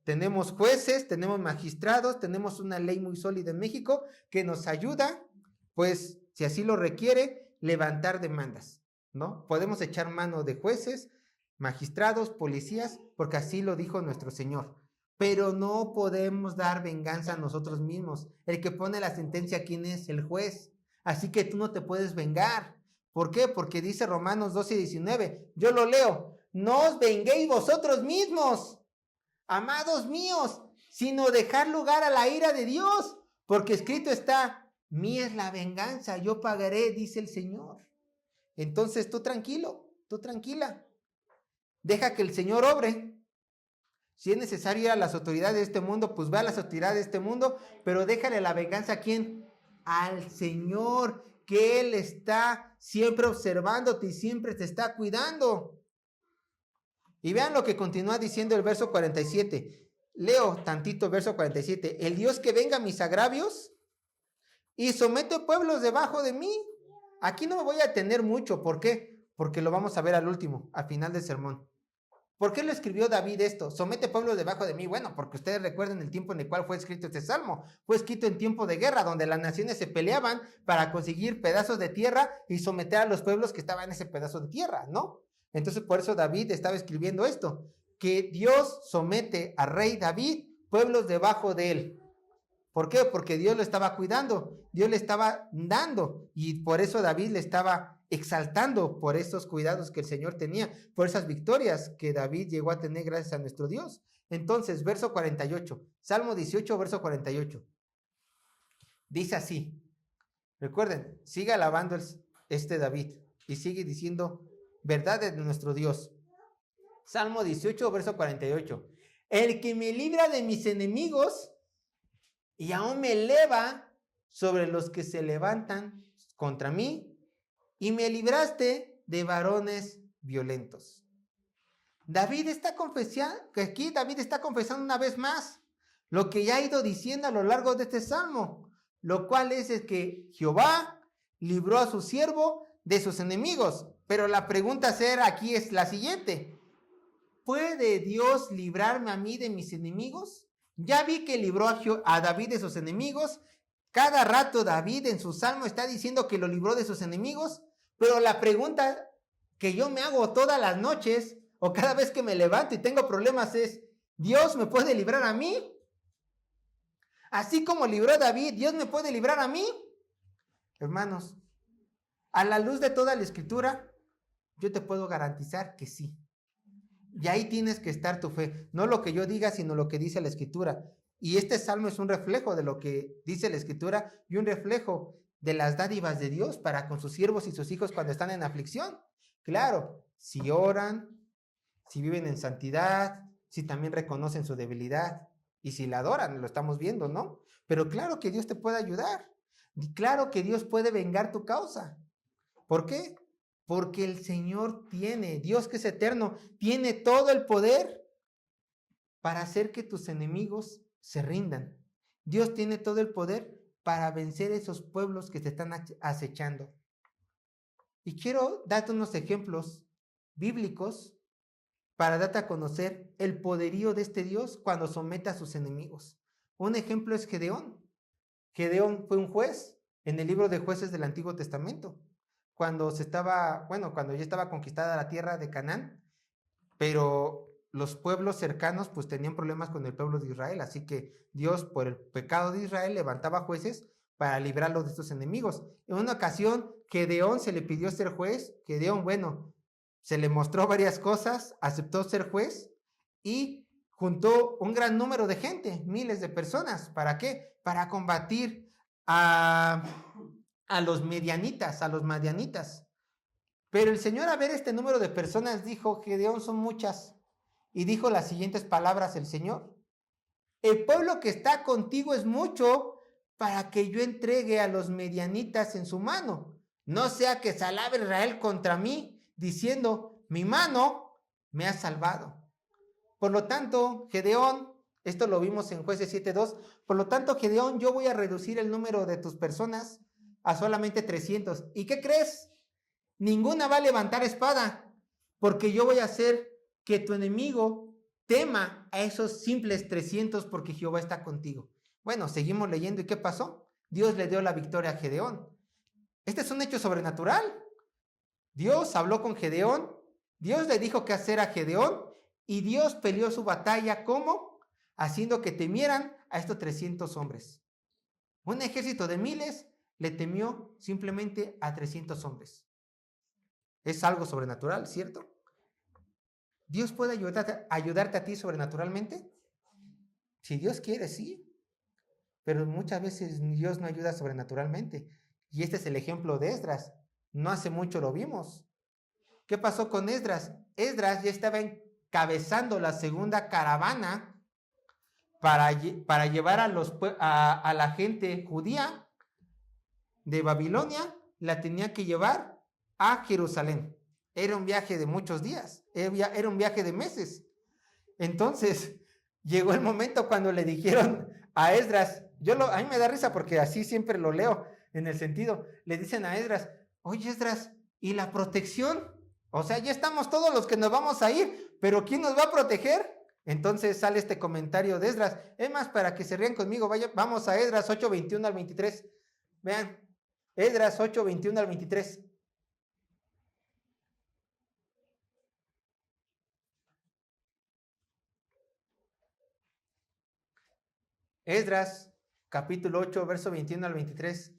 tenemos jueces, tenemos magistrados, tenemos una ley muy sólida en México que nos ayuda, pues si así lo requiere, levantar demandas, ¿no? Podemos echar mano de jueces, magistrados, policías, porque así lo dijo nuestro Señor. Pero no podemos dar venganza a nosotros mismos. El que pone la sentencia, ¿quién es? El juez. Así que tú no te puedes vengar. ¿Por qué? Porque dice Romanos 12:19. Yo lo leo. No os venguéis vosotros mismos, amados míos, sino dejar lugar a la ira de Dios. Porque escrito está, mía es la venganza, yo pagaré, dice el Señor. Entonces tú tranquilo, tú tranquila. Deja que el Señor obre. Si es necesario ir a las autoridades de este mundo, pues ve a las autoridades de este mundo, pero déjale la venganza, ¿a quién? Al Señor, que Él está siempre observándote y siempre te está cuidando. Y vean lo que continúa diciendo el verso 47. Leo tantito el verso 47. El Dios que venga a mis agravios y somete pueblos debajo de mí. Aquí no me voy a detener mucho. ¿Por qué? Porque lo vamos a ver al último, al final del sermón. ¿Por qué lo escribió David esto? Somete pueblos debajo de mí. Bueno, porque ustedes recuerden el tiempo en el cual fue escrito este salmo. Fue escrito en tiempo de guerra, donde las naciones se peleaban para conseguir pedazos de tierra y someter a los pueblos que estaban en ese pedazo de tierra, ¿no? Entonces, por eso David estaba escribiendo esto, que Dios somete al rey David pueblos debajo de él. ¿Por qué? Porque Dios lo estaba cuidando, Dios le estaba dando, y por eso David le estaba exaltando por esos cuidados que el Señor tenía, por esas victorias que David llegó a tener gracias a nuestro Dios. Entonces, verso 48, Salmo 18, verso 48. Dice así, recuerden, sigue alabando David y sigue diciendo verdad de nuestro Dios. Salmo 18, verso 48. El que me libra de mis enemigos y aún me eleva sobre los que se levantan contra mí, y me libraste de varones violentos. David está confesando una vez más lo que ya ha ido diciendo a lo largo de este salmo, lo cual es que Jehová libró a su siervo de sus enemigos. Pero la pregunta a hacer aquí es la siguiente: ¿puede Dios librarme a mí de mis enemigos? Ya vi que libró a David de sus enemigos. Cada rato David en su salmo está diciendo que lo libró de sus enemigos. Pero la pregunta que yo me hago todas las noches o cada vez que me levanto y tengo problemas es: ¿Dios me puede librar a mí? Así como libró a David, ¿Dios me puede librar a mí? Hermanos, a la luz de toda la escritura, yo te puedo garantizar que sí. Y ahí tienes que estar tu fe. No lo que yo diga, sino lo que dice la escritura. Y este salmo es un reflejo de lo que dice la escritura y un reflejo de las dádivas de Dios para con sus siervos y sus hijos cuando están en aflicción. Claro, si oran, si viven en santidad, si también reconocen su debilidad y si la adoran, lo estamos viendo, ¿no? Pero claro que Dios te puede ayudar. Y claro que Dios puede vengar tu causa. ¿Por qué? Porque el Señor tiene, Dios que es eterno, tiene todo el poder para hacer que tus enemigos se rindan. Dios tiene todo el poder para vencer esos pueblos que te están acechando. Y quiero darte unos ejemplos bíblicos para darte a conocer el poderío de este Dios cuando somete a sus enemigos. Un ejemplo es Gedeón. Gedeón fue un juez en el libro de Jueces del Antiguo Testamento. Cuando ya estaba conquistada la tierra de Canaán, pero los pueblos cercanos pues tenían problemas con el pueblo de Israel, así que Dios, por el pecado de Israel, levantaba jueces para librarlos de estos enemigos. En una ocasión, Gedeón se le pidió ser juez. Gedeón, se le mostró varias cosas, aceptó ser juez y juntó un gran número de gente, miles de personas. ¿Para qué? Para combatir a los madianitas. Pero el Señor, a ver este número de personas, dijo: Gedeón, son muchas. Y dijo las siguientes palabras el Señor: el pueblo que está contigo es mucho para que yo entregue a los madianitas en su mano. No sea que se alabe Israel contra mí, diciendo: mi mano me ha salvado. Por lo tanto, Gedeón, esto lo vimos en Jueces 7:2, por lo tanto, Gedeón, yo voy a reducir el número de tus personas a solamente 300. ¿Y qué crees? Ninguna va a levantar espada, porque yo voy a hacer que tu enemigo tema a esos simples 300 porque Jehová está contigo. Bueno, seguimos leyendo. ¿Y qué pasó? Dios le dio la victoria a Gedeón. Este es un hecho sobrenatural. Dios habló con Gedeón, Dios le dijo qué hacer a Gedeón y Dios peleó su batalla, ¿cómo? Haciendo que temieran a estos 300 hombres. Un ejército de miles le temió simplemente a 300 hombres. Es algo sobrenatural, ¿cierto? ¿Dios puede ayudarte a ti sobrenaturalmente? Si Dios quiere, sí. Pero muchas veces Dios no ayuda sobrenaturalmente. Y este es el ejemplo de Esdras. No hace mucho lo vimos. ¿Qué pasó con Esdras? Esdras ya estaba encabezando la segunda caravana para llevar a la gente judía de Babilonia, la tenía que llevar a Jerusalén. Era un viaje de muchos días, era un viaje de meses. Entonces, llegó el momento cuando le dijeron a Esdras, a mí me da risa porque así siempre lo leo, en el sentido, le dicen a Esdras, oye Esdras, ¿y la protección? O sea, ya estamos todos los que nos vamos a ir, pero ¿quién nos va a proteger? Entonces sale este comentario de Esdras. Es más, para que se rían conmigo, vamos a Esdras 8:21 al 23. Vean, Esdras 8:21 al 23. Esdras, capítulo 8, verso 21 al 23.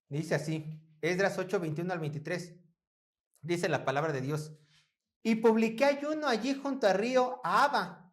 Dice así, Esdras 8, 21 al 23. Dice la palabra de Dios. Y publiqué ayuno allí junto al río Ahava,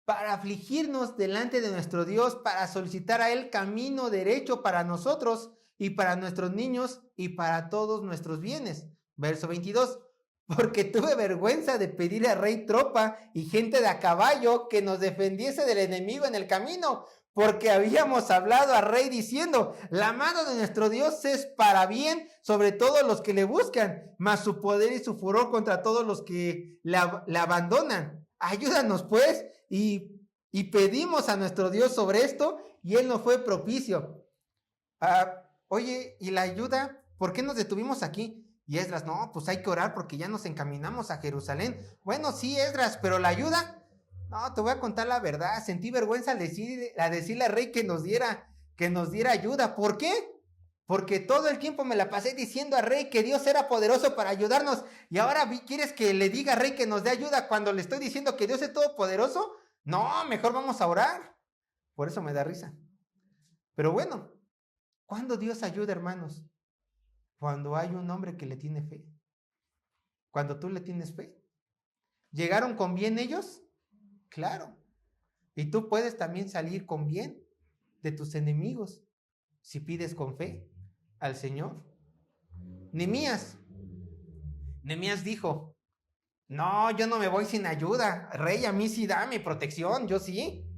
para afligirnos delante de nuestro Dios, para solicitar a Él camino derecho para nosotros y para nuestros niños y para todos nuestros bienes. Verso 22. Porque tuve vergüenza de pedir al rey tropa y gente de a caballo que nos defendiese del enemigo en el camino, porque habíamos hablado al rey diciendo, la mano de nuestro Dios es para bien sobre todos los que le buscan, mas su poder y su furor contra todos los que la abandonan. Ayúdanos pues, y pedimos a nuestro Dios sobre esto, y él nos fue propicio. Oye, ¿y la ayuda? ¿Por qué nos detuvimos aquí? Y Esdras, no, pues hay que orar porque ya nos encaminamos a Jerusalén. Bueno, sí, Esdras, pero la ayuda... No, te voy a contar la verdad. Sentí vergüenza al decirle al rey que nos diera ayuda. ¿Por qué? Porque todo el tiempo me la pasé diciendo al rey que Dios era poderoso para ayudarnos. Y ahora quieres que le diga al rey que nos dé ayuda cuando le estoy diciendo que Dios es todopoderoso. No, mejor vamos a orar. Por eso me da risa. Pero bueno, ¿cuándo Dios ayuda, hermanos? Cuando hay un hombre que le tiene fe. Cuando tú le tienes fe. ¿Llegaron con bien ellos? Claro. Y tú puedes también salir con bien de tus enemigos si pides con fe al Señor. Nehemías dijo, no, yo no me voy sin ayuda. Rey, a mí sí dame protección, yo sí.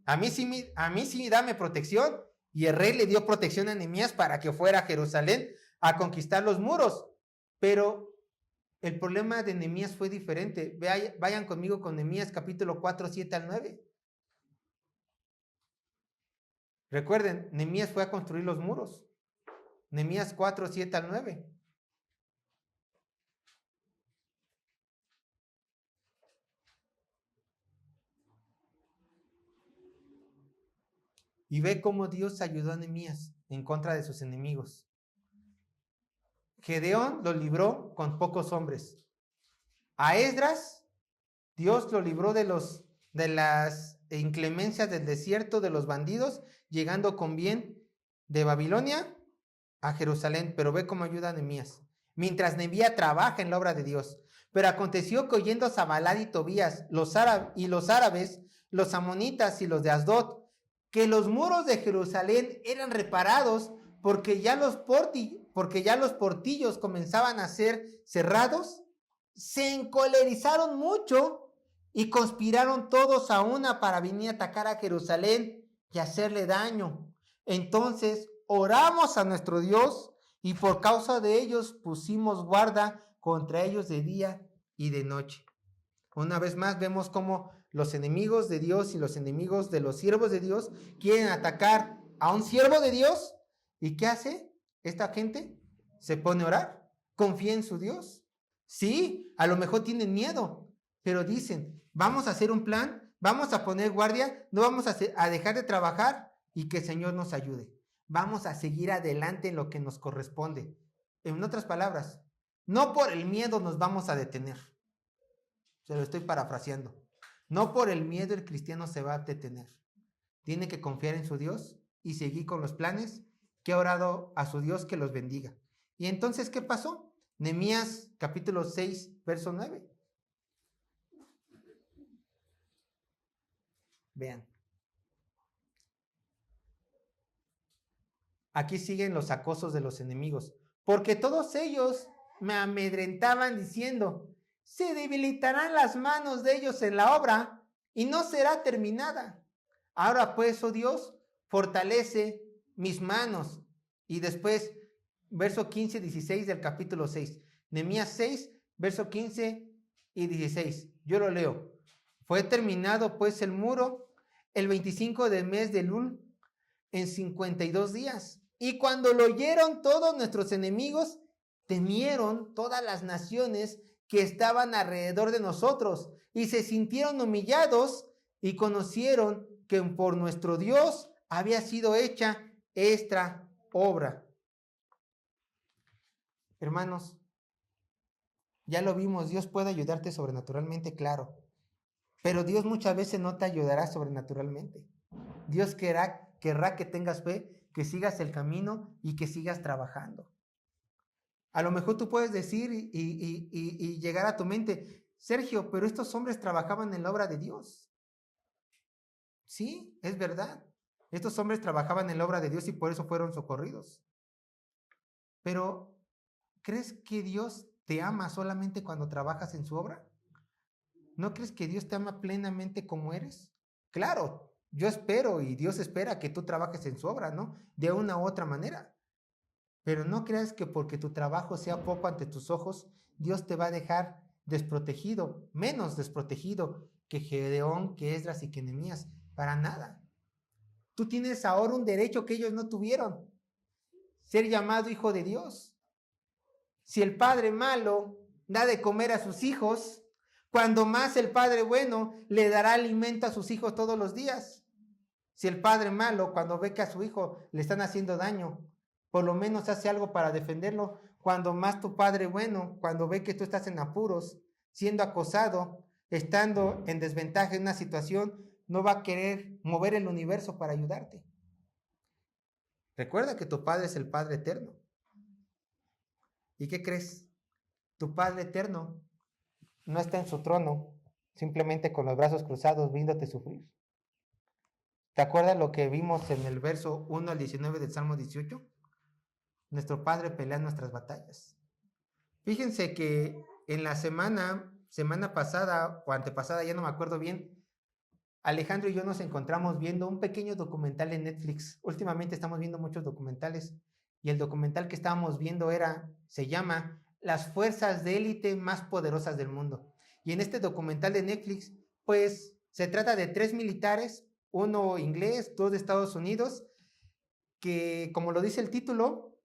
A mí sí dame protección. Y el rey le dio protección a Nehemías para que fuera a Jerusalén a conquistar los muros. Pero el problema de Nehemías fue diferente. Vayan conmigo con Nehemías capítulo 4, 7 al 9. Recuerden, Nehemías fue a construir los muros. Nehemías 4, 7 al 9. Y ve cómo Dios ayudó a Nehemías en contra de sus enemigos. Gedeón lo libró con pocos hombres. A Esdras, Dios lo libró de las inclemencias del desierto, de los bandidos, llegando con bien de Babilonia a Jerusalén. Pero ve cómo ayuda a Nehemías. Mientras Nehemías trabaja en la obra de Dios. Pero aconteció que oyendo Sanballat y Tobías, los árabes, los amonitas y los de Asdod, que los muros de Jerusalén eran reparados porque ya los portillos comenzaban a ser cerrados, se encolerizaron mucho y conspiraron todos a una para venir a atacar a Jerusalén y hacerle daño. Entonces oramos a nuestro Dios y por causa de ellos pusimos guarda contra ellos de día y de noche. Una vez más vemos cómo los enemigos de Dios y los enemigos de los siervos de Dios quieren atacar a un siervo de Dios. ¿Y qué hace esta gente? Se pone a orar, confía en su Dios. Sí, a lo mejor tienen miedo, pero dicen, vamos a hacer un plan, vamos a poner guardia, no vamos a dejar de trabajar. y que el Señor nos ayude. Vamos a seguir adelante en lo que nos corresponde. En otras palabras, no por el miedo nos vamos a detener. Se lo estoy parafraseando. No por el miedo el cristiano se va a detener. Tiene que confiar en su Dios y seguir con los planes que ha orado a su Dios que los bendiga. Y entonces, ¿qué pasó? Nehemías capítulo 6, verso 9. Vean. Aquí siguen los acosos de los enemigos, porque todos ellos me amedrentaban diciendo, se debilitarán las manos de ellos en la obra y no será terminada. Ahora pues, oh Dios, fortalece mis manos. Y después, verso 15, 16 del capítulo 6. Nehemías 6, verso 15 y 16. Yo lo leo. Fue terminado pues el muro el 25 del mes de Elul en 52 días. Y cuando lo oyeron todos nuestros enemigos, temieron todas las naciones que estaban alrededor de nosotros y se sintieron humillados y conocieron que por nuestro Dios había sido hecha esta obra. Hermanos, ya lo vimos, Dios puede ayudarte sobrenaturalmente, claro, pero Dios muchas veces no te ayudará sobrenaturalmente. Dios querrá que tengas fe, que sigas el camino y que sigas trabajando. A lo mejor tú puedes decir y llegar a tu mente, Sergio, pero estos hombres trabajaban en la obra de Dios. Sí, es verdad. Estos hombres trabajaban en la obra de Dios y por eso fueron socorridos. Pero, ¿crees que Dios te ama solamente cuando trabajas en su obra? ¿No crees que Dios te ama plenamente como eres? Claro, yo espero y Dios espera que tú trabajes en su obra, ¿no? De una u otra manera. Pero no creas que porque tu trabajo sea poco ante tus ojos, Dios te va a dejar desprotegido, menos desprotegido que Gedeón, que Esdras y que Nehemías. Para nada. Tú tienes ahora un derecho que ellos no tuvieron. Ser llamado hijo de Dios. Si el padre malo da de comer a sus hijos, cuando más el padre bueno le dará alimento a sus hijos todos los días. Si el padre malo, cuando ve que a su hijo le están haciendo daño, por lo menos hace algo para defenderlo, cuando más tu padre bueno, cuando ve que tú estás en apuros, siendo acosado, estando en desventaja en una situación, no va a querer mover el universo para ayudarte. Recuerda que tu Padre es el Padre eterno. ¿Y qué crees? Tu Padre eterno no está en su trono, simplemente con los brazos cruzados viéndote sufrir. ¿Te acuerdas lo que vimos en el verso 1 al 19 del Salmo 18? Nuestro Padre pelea nuestras batallas. Fíjense que en la semana pasada o antepasada, ya no me acuerdo bien, Alejandro y yo nos encontramos viendo un pequeño documental en Netflix. Últimamente estamos viendo muchos documentales y el documental que estábamos viendo se llama Las fuerzas de élite más poderosas del mundo. Y en este documental de Netflix, pues se trata de 3 militares, uno inglés, 2 de Estados Unidos, que como lo dice el título,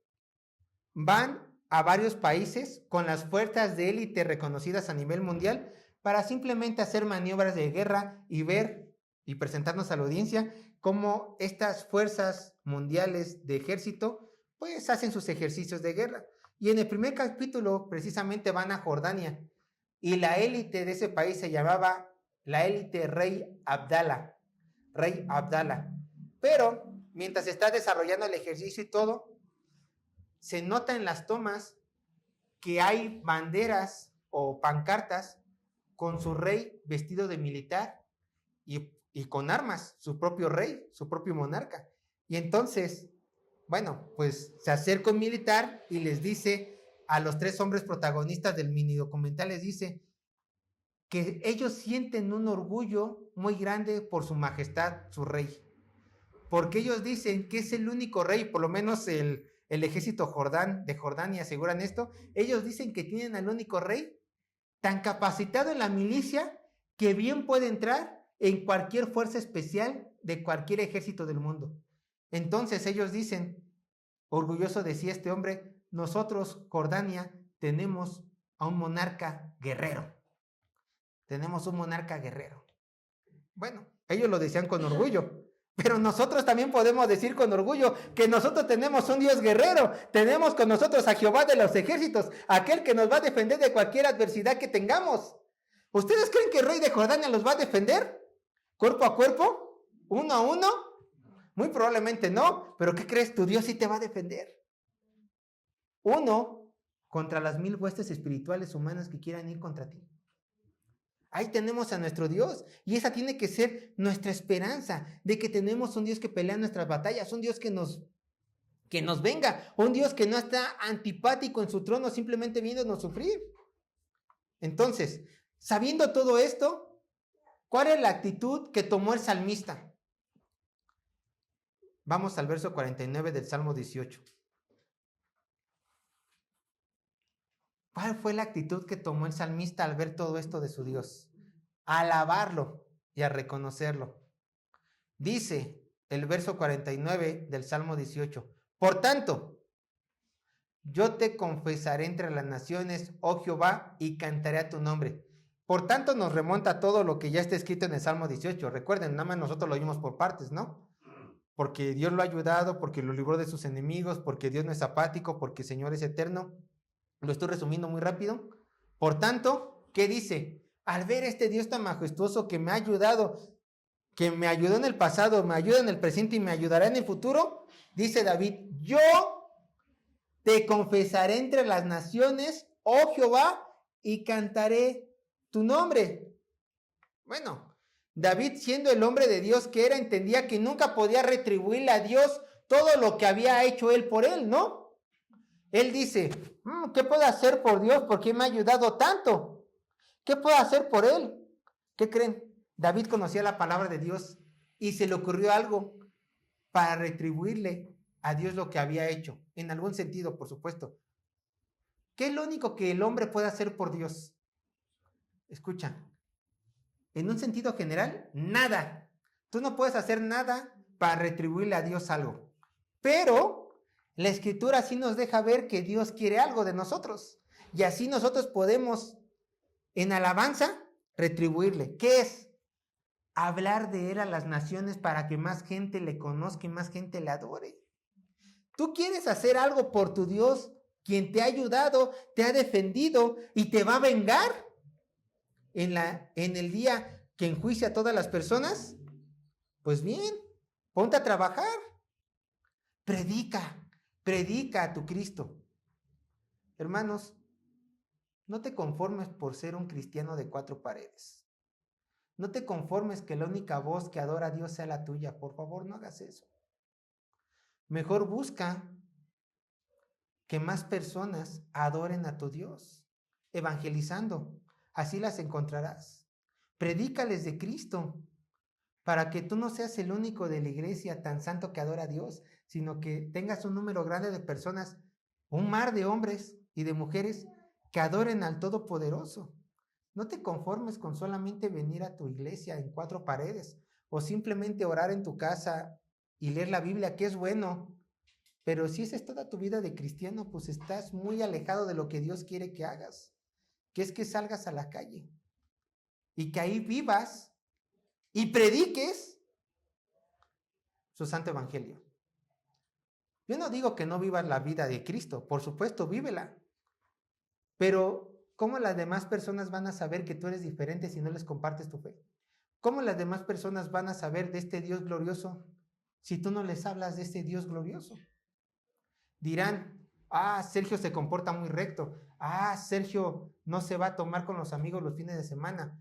van a varios países con las fuerzas de élite reconocidas a nivel mundial para simplemente hacer maniobras de guerra y ver y presentarnos a la audiencia cómo estas fuerzas mundiales de ejército pues hacen sus ejercicios de guerra. Y en el primer capítulo precisamente van a Jordania y la élite de ese país se llamaba la élite Rey Abdala. Pero mientras está desarrollando el ejercicio y todo, se nota en las tomas que hay banderas o pancartas con su rey vestido de militar y con armas, su propio rey, su propio monarca. Y entonces, bueno, pues se acerca un militar y les dice a los 3 hombres protagonistas del mini documental, les dice que ellos sienten un orgullo muy grande por su majestad, su rey. Porque ellos dicen que es el único rey, por lo menos el ejército de Jordania aseguran esto, ellos dicen que tienen al único rey tan capacitado en la milicia que bien puede entrar en cualquier fuerza especial de cualquier ejército del mundo. Entonces ellos dicen, orgulloso decía este hombre, nosotros, Jordania, tenemos a un monarca guerrero. Tenemos un monarca guerrero. Bueno, ellos lo decían con orgullo, Pero nosotros también podemos decir con orgullo que nosotros tenemos un Dios guerrero, tenemos con nosotros a Jehová de los ejércitos, aquel que nos va a defender de cualquier adversidad que tengamos. ¿Ustedes creen que el rey de Jordania los va a defender? ¿Cuerpo a cuerpo? ¿Uno a uno? Muy probablemente no, pero ¿qué crees? Tu Dios sí te va a defender. Uno contra las 1000 huestes espirituales humanas que quieran ir contra ti. Ahí tenemos a nuestro Dios y esa tiene que ser nuestra esperanza de que tenemos un Dios que pelea nuestras batallas, un Dios que nos venga, un Dios que no está antipático en su trono simplemente viéndonos sufrir. Entonces, sabiendo todo esto, ¿cuál es la actitud que tomó el salmista? Vamos al verso 49 del Salmo 18. ¿Cuál fue la actitud que tomó el salmista al ver todo esto de su Dios? A alabarlo y a reconocerlo. Dice el verso 49 del Salmo 18. Por tanto, yo te confesaré entre las naciones, oh Jehová, y cantaré a tu nombre. Por tanto, nos remonta todo lo que ya está escrito en el Salmo 18. Recuerden, nada más nosotros lo vimos por partes, ¿no? Porque Dios lo ha ayudado, porque lo libró de sus enemigos, porque Dios no es apático, porque el Señor es eterno. Lo estoy resumiendo muy rápido. Por tanto, ¿qué dice? Al ver este Dios tan majestuoso que me ha ayudado, que me ayudó en el pasado, me ayuda en el presente y me ayudará en el futuro, dice David, yo te confesaré entre las naciones, oh Jehová, y cantaré tu nombre. Bueno, David, siendo el hombre de Dios que era, entendía que nunca podía retribuirle a Dios todo lo que había hecho él por él, ¿no? Él dice, ¿qué puedo hacer por Dios? ¿Por qué me ha ayudado tanto? ¿Qué puedo hacer por él? ¿Qué creen? David conocía la palabra de Dios y se le ocurrió algo para retribuirle a Dios lo que había hecho. En algún sentido, por supuesto. ¿Qué es lo único que el hombre puede hacer por Dios? Escucha, en un sentido general, nada. Tú no puedes hacer nada para retribuirle a Dios algo. Pero la Escritura sí nos deja ver que Dios quiere algo de nosotros. Y así nosotros podemos, en alabanza, retribuirle. ¿Qué es? Hablar de Él a las naciones para que más gente le conozca y más gente le adore. Tú quieres hacer algo por tu Dios, quien te ha ayudado, te ha defendido y te va a vengar en el día que enjuicia a todas las personas. Pues bien, ponte a trabajar. Predica a tu Cristo. Hermanos, no te conformes por ser un cristiano de 4 paredes. No te conformes que la única voz que adora a Dios sea la tuya. Por favor, no hagas eso. Mejor busca que más personas adoren a tu Dios, evangelizando. Así las encontrarás. Predícales de Cristo, para que tú no seas el único de la iglesia tan santo que adora a Dios, sino que tengas un número grande de personas, un mar de hombres y de mujeres que adoren al Todopoderoso. No te conformes con solamente venir a tu iglesia en 4 paredes o simplemente orar en tu casa y leer la Biblia, que es bueno. Pero si esa es toda tu vida de cristiano, pues estás muy alejado de lo que Dios quiere que hagas, que es que salgas a la calle y que ahí vivas y prediques su santo evangelio. Yo no digo que no vivas la vida de Cristo, por supuesto, vívela. Pero, ¿cómo las demás personas van a saber que tú eres diferente si no les compartes tu fe? ¿Cómo las demás personas van a saber de este Dios glorioso si tú no les hablas de este Dios glorioso? Dirán, Sergio se comporta muy recto. Sergio no se va a tomar con los amigos los fines de semana.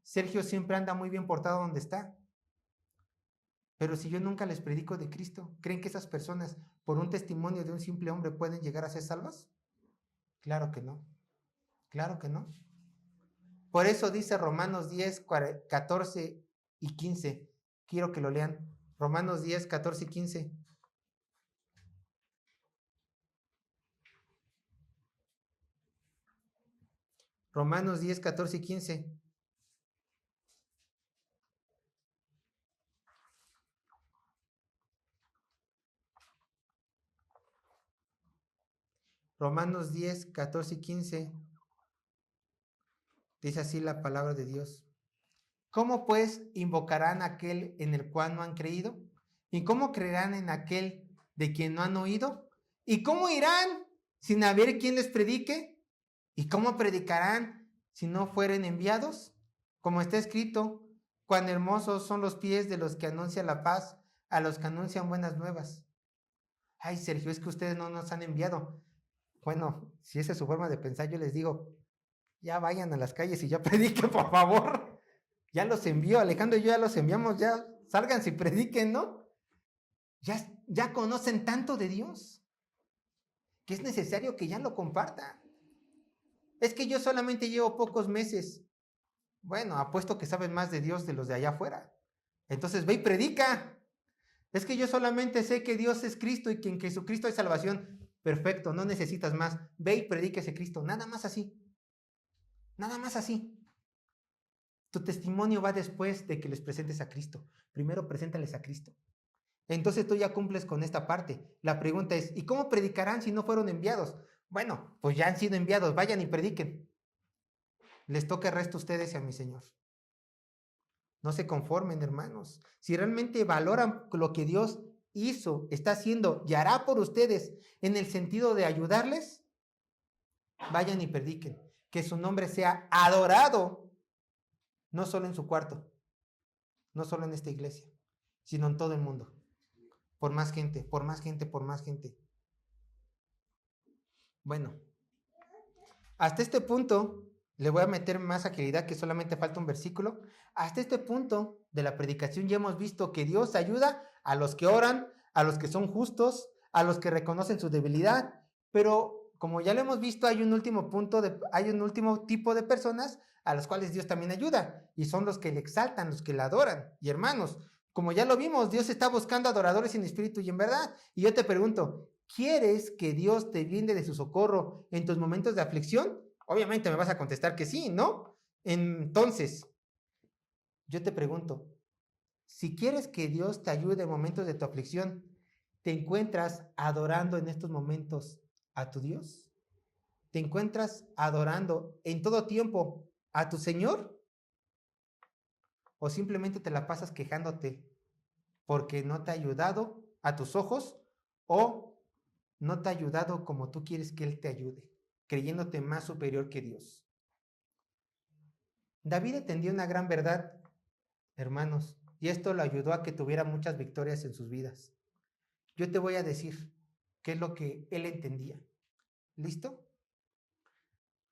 Sergio siempre anda muy bien portado donde está. Pero si yo nunca les predico de Cristo, ¿creen que esas personas, por un testimonio de un simple hombre, pueden llegar a ser salvas? Claro que no. Claro que no. Por eso dice Romanos 10, 14 y 15. Quiero que lo lean. Romanos 10, 14 y 15. Romanos 10, 14 y 15. Romanos 10, 14 y 15. Dice así la palabra de Dios. ¿Cómo pues invocarán a aquel en el cual no han creído? ¿Y cómo creerán en aquel de quien no han oído? ¿Y cómo irán sin haber quien les predique? ¿Y cómo predicarán si no fueren enviados? Como está escrito, cuán hermosos son los pies de los que anuncian la paz, a los que anuncian buenas nuevas. Ay, Sergio, es que ustedes no nos han enviado. Bueno, si esa es su forma de pensar, yo les digo, ya vayan a las calles y ya prediquen, por favor. Ya los envió, Alejandro y yo ya los enviamos, ya sálganse y prediquen, ¿no? Ya conocen tanto de Dios que es necesario que ya lo compartan. Es que yo solamente llevo pocos meses. Bueno, apuesto que sabes más de Dios de los de allá afuera. Entonces ve y predica. Es que yo solamente sé que Dios es Cristo y que en Jesucristo hay salvación. Perfecto, no necesitas más. Ve y predica ese Cristo. Nada más así. Nada más así. Tu testimonio va después de que les presentes a Cristo. Primero preséntales a Cristo. Entonces tú ya cumples con esta parte. La pregunta es, ¿y cómo predicarán si no fueron enviados? Bueno, pues ya han sido enviados, vayan y prediquen. Les toca el resto a ustedes y a mi Señor. No se conformen, hermanos. Si realmente valoran lo que Dios hizo, está haciendo y hará por ustedes en el sentido de ayudarles, vayan y prediquen. Que su nombre sea adorado, no solo en su cuarto, no solo en esta iglesia, sino en todo el mundo. Por más gente, por más gente, por más gente. Bueno, hasta este punto le voy a meter más agilidad, que solamente falta un versículo. Hasta este punto de la predicación ya hemos visto que Dios ayuda a los que oran, a los que son justos, a los que reconocen su debilidad, pero como ya lo hemos visto, hay un último tipo de personas a las cuales Dios también ayuda, y son los que le exaltan, los que le adoran. Y hermanos, como ya lo vimos, Dios está buscando adoradores en espíritu y en verdad. Y yo te pregunto, ¿quieres que Dios te brinde de su socorro en tus momentos de aflicción? Obviamente me vas a contestar que sí, ¿no? Entonces, yo te pregunto, si quieres que Dios te ayude en momentos de tu aflicción, ¿te encuentras adorando en estos momentos a tu Dios? ¿Te encuentras adorando en todo tiempo a tu Señor? ¿O simplemente te la pasas quejándote porque no te ha ayudado a tus ojos o no te ha ayudado como tú quieres que Él te ayude, creyéndote más superior que Dios? David entendió una gran verdad, hermanos, y esto lo ayudó a que tuviera muchas victorias en sus vidas. Yo te voy a decir qué es lo que él entendía. ¿Listo?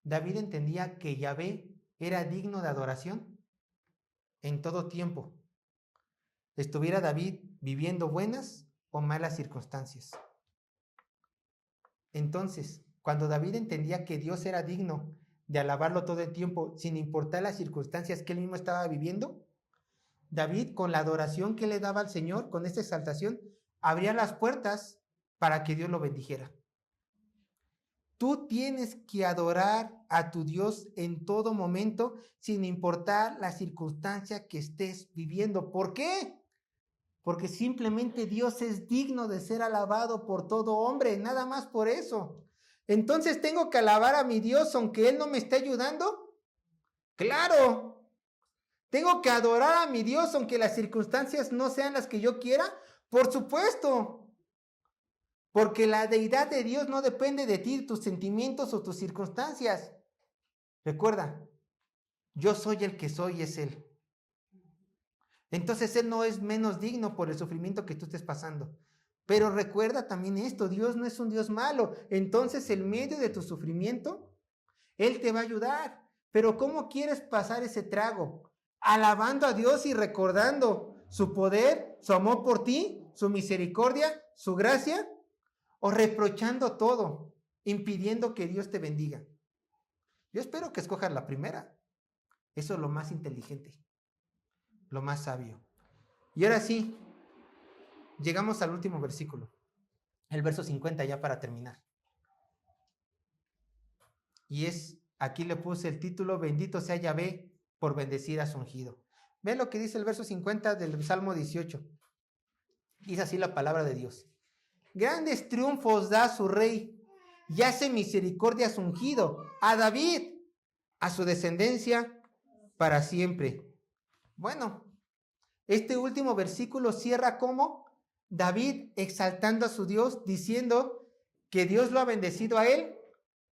David entendía que Yahvé era digno de adoración en todo tiempo, estuviera David viviendo buenas o malas circunstancias. Entonces, cuando David entendía que Dios era digno de alabarlo todo el tiempo, sin importar las circunstancias que él mismo estaba viviendo, David, con la adoración que le daba al Señor, con esta exaltación, abría las puertas para que Dios lo bendijera. Tú tienes que adorar a tu Dios en todo momento, sin importar la circunstancia que estés viviendo. ¿Por qué? Porque simplemente Dios es digno de ser alabado por todo hombre, nada más por eso. Entonces, ¿tengo que alabar a mi Dios aunque Él no me esté ayudando? ¡Claro! ¿Tengo que adorar a mi Dios aunque las circunstancias no sean las que yo quiera? Por supuesto. Porque la deidad de Dios no depende de ti, tus sentimientos o tus circunstancias. Recuerda, yo soy el que soy, es Él. Entonces Él no es menos digno por el sufrimiento que tú estés pasando. Pero recuerda también esto, Dios no es un Dios malo. Entonces en medio de tu sufrimiento, Él te va a ayudar. Pero ¿cómo quieres pasar ese trago? Alabando a Dios y recordando su poder, su amor por ti, su misericordia, su gracia, o reprochando todo, impidiendo que Dios te bendiga. Yo espero que escojas la primera. Eso es lo más inteligente, lo más sabio. Y ahora sí, llegamos al último versículo, el verso 50, ya para terminar. Y aquí le puse el título, bendito sea Yahvé por bendecir a su ungido. Ve lo que dice el verso 50 del Salmo 18. Dice así la palabra de Dios. Grandes triunfos da su rey y hace misericordia a su ungido, a David, a su descendencia para siempre. Bueno, este último versículo cierra como David exaltando a su Dios, diciendo que Dios lo ha bendecido a él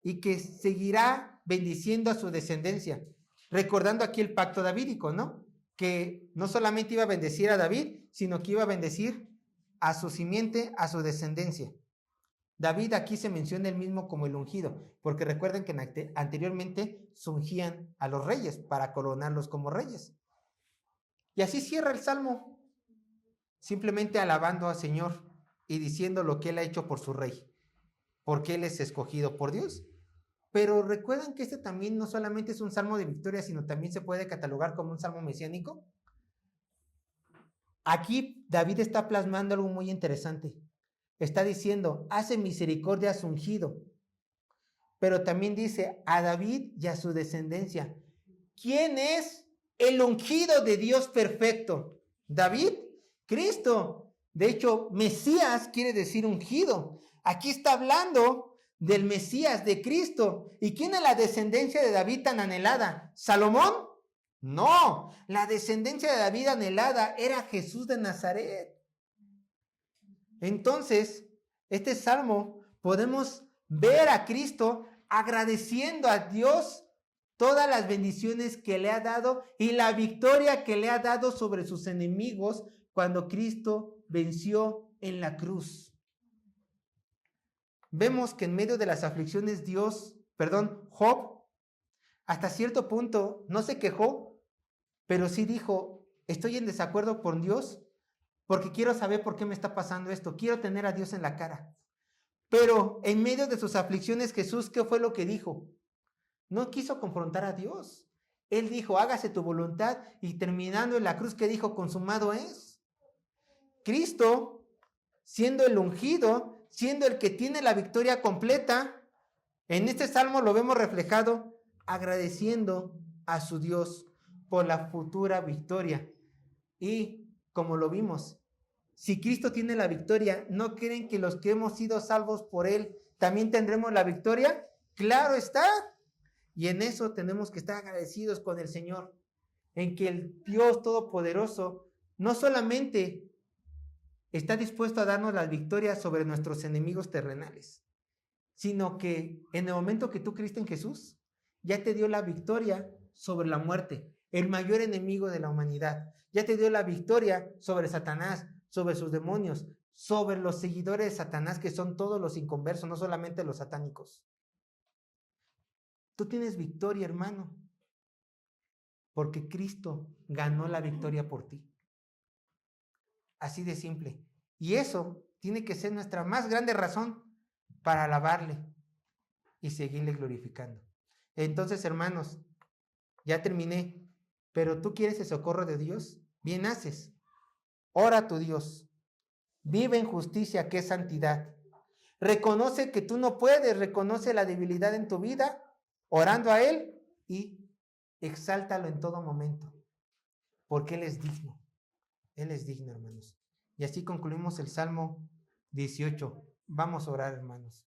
y que seguirá bendiciendo a su descendencia. Recordando aquí el pacto davídico, ¿no? Que no solamente iba a bendecir a David, sino que iba a bendecir a su simiente, a su descendencia. David aquí se menciona el mismo como el ungido, porque recuerden que anteriormente se ungían a los reyes para coronarlos como reyes. Y así cierra el salmo, simplemente alabando al Señor y diciendo lo que Él ha hecho por su rey, porque Él es escogido por Dios. Pero recuerdan que este también no solamente es un salmo de victoria, sino también se puede catalogar como un salmo mesiánico. Aquí David está plasmando algo muy interesante. Está diciendo, hace misericordia a su ungido, pero también dice a David y a su descendencia. ¿Quién es el ungido de Dios perfecto? ¿David? Cristo. De hecho, Mesías quiere decir ungido. Aquí está hablando del Mesías, de Cristo. ¿Y quién es la descendencia de David tan anhelada? ¿Salomón? No, la descendencia de David anhelada era Jesús de Nazaret. Entonces, este salmo podemos ver a Cristo agradeciendo a Dios todas las bendiciones que le ha dado y la victoria que le ha dado sobre sus enemigos cuando Cristo venció en la cruz. Vemos que en medio de las aflicciones Job, hasta cierto punto no se quejó, pero sí dijo, estoy en desacuerdo con Dios porque quiero saber por qué me está pasando esto, quiero tener a Dios en la cara. Pero en medio de sus aflicciones, Jesús, ¿qué fue lo que dijo? No quiso confrontar a Dios. Él dijo, hágase tu voluntad, y terminando en la cruz, ¿qué dijo? Consumado es. Cristo, siendo el ungido, siendo el que tiene la victoria completa, en este salmo lo vemos reflejado agradeciendo a su Dios por la futura victoria. Y como lo vimos, si Cristo tiene la victoria, ¿no creen que los que hemos sido salvos por Él también tendremos la victoria? Claro está. Y en eso tenemos que estar agradecidos con el Señor, en que el Dios Todopoderoso no solamente está dispuesto a darnos las victorias sobre nuestros enemigos terrenales, sino que en el momento que tú creíste en Jesús, ya te dio la victoria sobre la muerte, el mayor enemigo de la humanidad. Ya te dio la victoria sobre Satanás, sobre sus demonios, sobre los seguidores de Satanás, que son todos los inconversos, no solamente los satánicos. Tú tienes victoria, hermano, porque Cristo ganó la victoria por ti. Así de simple. Y eso tiene que ser nuestra más grande razón para alabarle y seguirle glorificando. Entonces, hermanos, ya terminé, pero tú quieres el socorro de Dios, bien haces. Ora a tu Dios. Vive en justicia, que es santidad. Reconoce que tú no puedes, reconoce la debilidad en tu vida, orando a Él, y exáltalo en todo momento, porque Él es digno. Él es digno, hermanos. Y así concluimos el Salmo 18. Vamos a orar, hermanos.